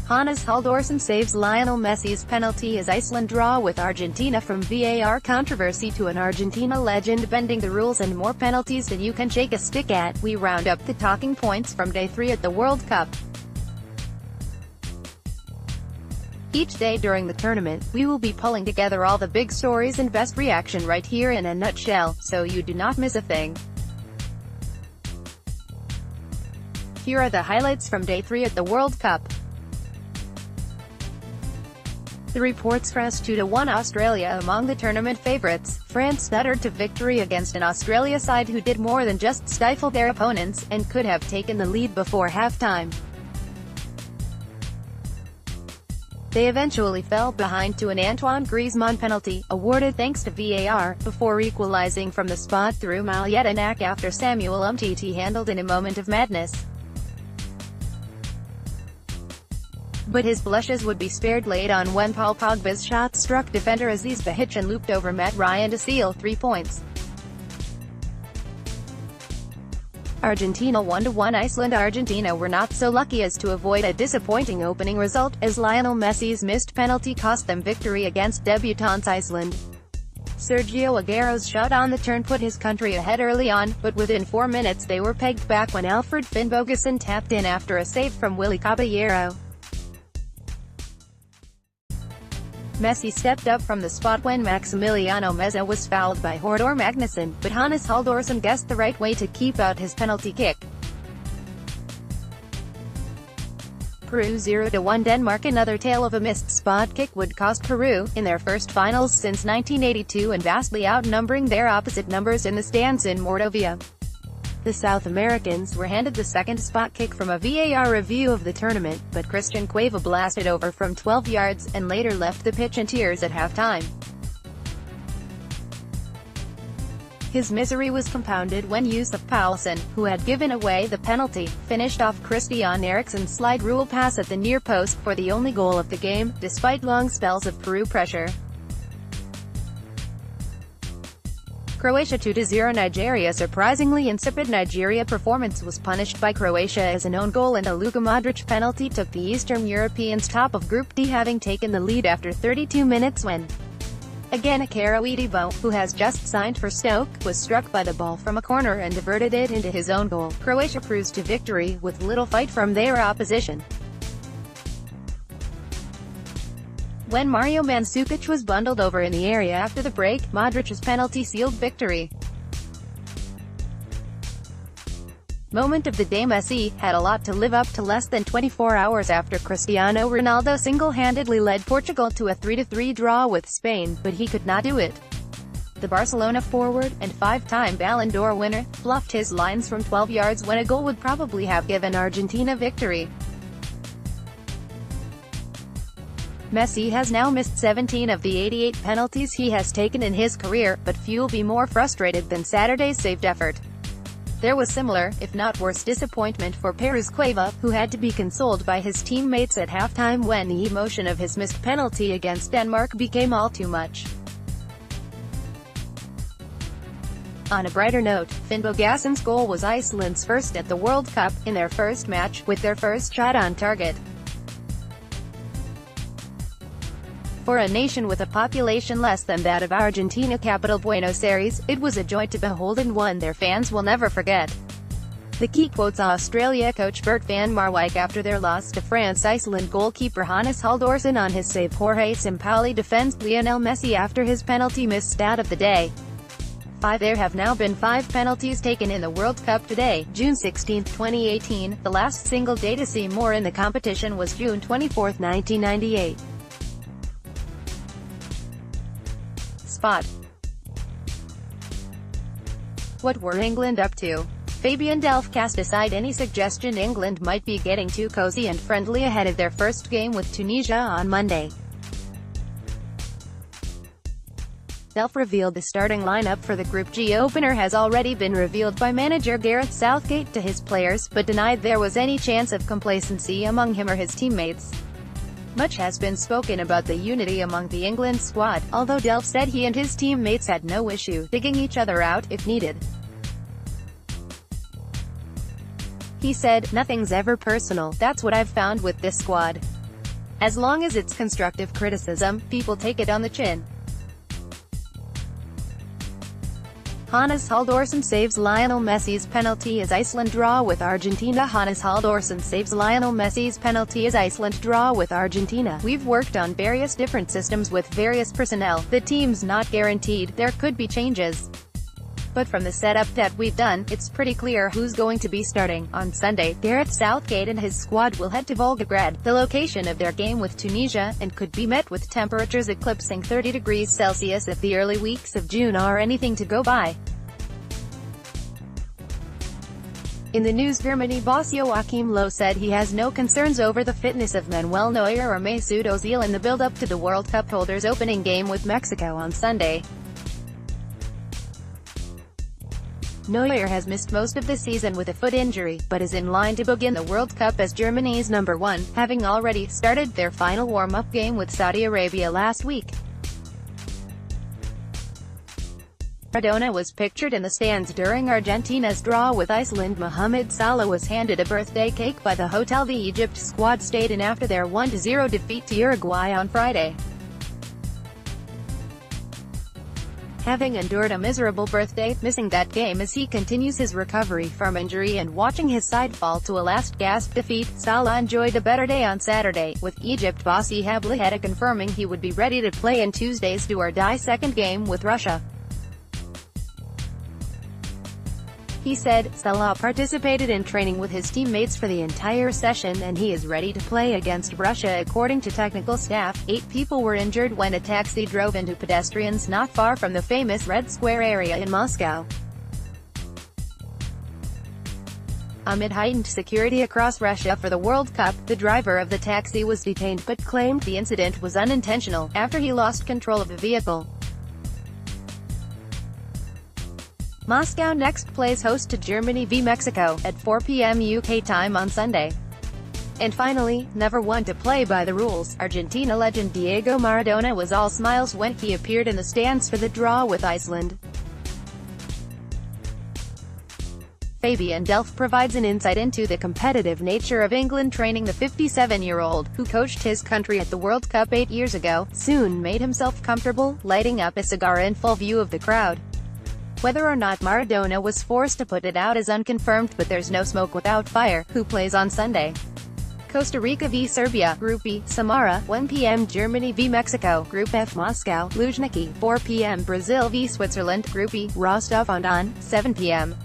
Hannes Halldorsson saves Lionel Messi's penalty as Iceland draw with Argentina from VAR. Controversy to an Argentina legend bending the rules and more penalties than you can shake a stick at. We round up the talking points from Day 3 at the World Cup. Each day during the tournament, we will be pulling together all the big stories and best reaction right here in a nutshell, so you do not miss a thing. Here are the highlights from Day 3 at the World Cup. The reportsFrance 2-1 Australia among the tournament favourites. France stuttered to victory against an Australia side who did more than just stifle their opponents, and could have taken the lead before half-time. They eventually fell behind to an Antoine Griezmann penalty, awarded thanks to VAR, before equalising from the spot through Maledonnak after Samuel Umtiti handled in a moment of madness. But his blushes would be spared late on when Paul Pogba's shot struck defender Aziz Behich and looped over Matt Ryan to seal 3 points. Argentina 1-1 Iceland. Argentina were not so lucky as to avoid a disappointing opening result, as Lionel Messi's missed penalty cost them victory against debutants Iceland. Sergio Aguero's shot on the turn put his country ahead early on, but within 4 minutes they were pegged back when Alfred Finnbogason tapped in after a save from Willy Caballero. Messi stepped up from the spot when Maximiliano Meza was fouled by Haldor Magnusson, but Hannes Halldorsson guessed the right way to keep out his penalty kick. Peru 0-1 Denmark. Another tale of a missed spot kick would cost Peru, in their first finals since 1982 and vastly outnumbering their opposite numbers in the stands in Mordovia. The South Americans were handed the second spot kick from a VAR review of the tournament, but Christian Cueva blasted over from 12 yards, and later left the pitch in tears at halftime. His misery was compounded when Yusuf Poulsen, who had given away the penalty, finished off Christian Eriksen's slide rule pass at the near post for the only goal of the game, despite long spells of Peru pressure. Croatia 2-0 Nigeria. Surprisingly insipid Nigeria performance was punished by Croatia as an own goal, and a Luka Modric penalty took the Eastern Europeans top of Group D, having taken the lead after 32 minutes when, again, Akero Idibo, who has just signed for Stoke, was struck by the ball from a corner and diverted it into his own goal. Croatia cruised to victory with little fight from their opposition. When Mario Mandzukic was bundled over in the area after the break, Modric's penalty sealed victory. Moment of the day. Messi had a lot to live up to less than 24 hours after Cristiano Ronaldo single-handedly led Portugal to a 3-3 draw with Spain, but he could not do it. The Barcelona forward, and 5-time Ballon d'Or winner, bluffed his lines from 12 yards when a goal would probably have given Argentina victory. Messi has now missed 17 of the 88 penalties he has taken in his career, but few will be more frustrated than Saturday's saved effort. There was similar, if not worse, disappointment for Peru's Cueva, who had to be consoled by his teammates at halftime when the emotion of his missed penalty against Denmark became all too much. On a brighter note, Finnbogason's goal was Iceland's first at the World Cup, in their first match, with their first shot on target. For a nation with a population less than that of Argentina capital Buenos Aires, it was a joy to behold and one their fans will never forget. The key quotes Australia coach Bert van Marwijk after their loss to France. Iceland goalkeeper Hannes Halldorsson on his save. Jorge Sampaoli defends Lionel Messi after his penalty miss. Stat of the day. There have now been 5 penalties taken in the World Cup today, June 16, 2018. The last single day to see more in the competition was June 24, 1998. Spot. What were England up to? Fabian Delph cast aside any suggestion England might be getting too cozy and friendly ahead of their first game with Tunisia on Monday. Delph revealed the starting lineup for the Group G opener has already been revealed by manager Gareth Southgate to his players, but denied there was any chance of complacency among him or his teammates. Much has been spoken about the unity among the England squad, although Delph said he and his teammates had no issue digging each other out, if needed. He said, "Nothing's ever personal, that's what I've found with this squad. As long as it's constructive criticism, people take it on the chin. Hannes Halldorsson saves Lionel Messi's penalty as Iceland draw with Argentina. Hannes Halldorsson saves Lionel Messi's penalty as Iceland draw with Argentina. We've worked on various different systems with various personnel. The team's not guaranteed, there could be changes. But from the setup that we've done, it's pretty clear who's going to be starting. On Sunday, Gareth Southgate and his squad will head to Volgograd, the location of their game with Tunisia, and could be met with temperatures eclipsing 30 degrees Celsius if the early weeks of June are anything to go by. In the news, Germany boss Joachim Löw said he has no concerns over the fitness of Manuel Neuer or Mesut Ozil in the build-up to the World Cup holders' opening game with Mexico on Sunday. Neuer has missed most of the season with a foot injury, but is in line to begin the World Cup as Germany's number one, having already started their final warm-up game with Saudi Arabia last week. Maradona was pictured in the stands during Argentina's draw with Iceland. Mohamed Salah was handed a birthday cake by the hotel the Egypt squad stayed in after their 1-0 defeat to Uruguay on Friday. Having endured a miserable birthday, missing that game as he continues his recovery from injury and watching his side fall to a last-gasp defeat, Salah enjoyed a better day on Saturday, with Egypt boss Ihab Laheda confirming he would be ready to play in Tuesday's do-or-die second game with Russia. He said, Salah participated in training with his teammates for the entire session and he is ready to play against Russia. According to technical staff, 8 people were injured when a taxi drove into pedestrians not far from the famous Red Square area in Moscow. Amid heightened security across Russia for the World Cup, the driver of the taxi was detained but claimed the incident was unintentional, after he lost control of the vehicle. Moscow next plays host to Germany v Mexico, at 4 p.m. UK time on Sunday. And finally, never one to play by the rules, Argentina legend Diego Maradona was all smiles when he appeared in the stands for the draw with Iceland. Fabian Delph provides an insight into the competitive nature of England training. The 57-year-old, who coached his country at the World Cup 8 years ago, soon made himself comfortable, lighting up a cigar in full view of the crowd. Whether or not Maradona was forced to put it out is unconfirmed, but there's no smoke without fire. Who plays on Sunday? Costa Rica v Serbia, Group E, Samara, 1 p.m. Germany v Mexico, Group F, Moscow, Luzhniki, 4 p.m. Brazil v Switzerland, Group E, Rostov-on-Don, 7 p.m.